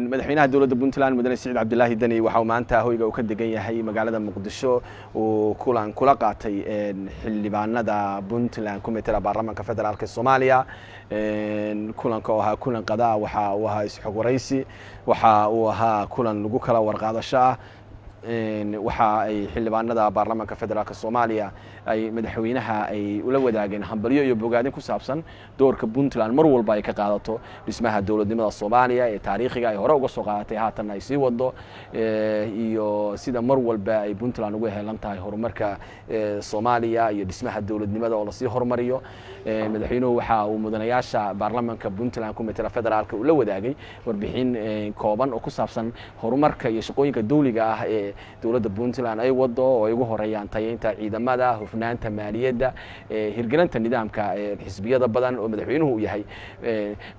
madaxweynaha dawladda Puntland mudane Saciid Cabdilaahi Dani waxa uu maanta hoyga uu ka degan yahay magaalada Muqdisho oo kulan kula qaatay xildhibaanada Puntland kumeetira baarlamaanka federaalka Soomaaliya kulanka oo ahaa kulan qadaa waxa uu ahaa isxog waraysi waxa uu ahaa kulan lagu kala warqaadasho waxa ay xildhibaanada baarlamaanka federaalka Soomaaliya ay madaxweynaha ay ula wadaageen hambalyo iyo bogaadin ku saabsan doorka Puntland mar walba ay ka qaadato dhismaha dawladnimada Soomaaliya ee taariikhiga ay hore uga soo qaadatay haatan ay sii wado iyo sida mar walba ay Puntland ugu heelan tahay horumarka Soomaaliya iyo dhismaha dawladnimada oo la sii horumariyo madaxweynuhu waxa uu mudanayaasha baarlamaanka Puntland kumeetira federaalka ula wadaagay warbixin kooban oo ku saabsan horumarka iyo shaqooyinka dawliga ah ee dawladda Puntland ay wado oo ay ugu horeeyaan tayeynta ciidamada hufnaanta maaliyadda hirgelinta nidaamka xisbiyada badan oo madaxweynuhu yahay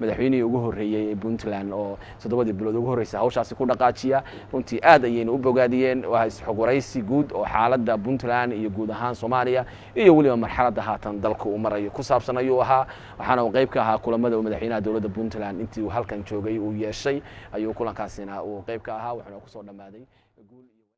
madaxweynihii ugu horeeyay ee Puntland oo 7 bilood ugu horeysay hawshaasi ku dhaqaajiya runtii aad ayayna u bogaadiyeen waa isxog waraysi guud oo xaaladda Puntland iyo guud ahaan Soomaaliya iyo waliba marxaladda haatan dalka uu marayo ku saabsan ayuu ahaa waxaana uu qayb ka ahaa kulamada madaxweynaha dawladda Puntland intii uu halkan joogay uu yeeshay ayuu kulankaasina uu qayb ka ahaa waxaana ku soo dhamaaday guul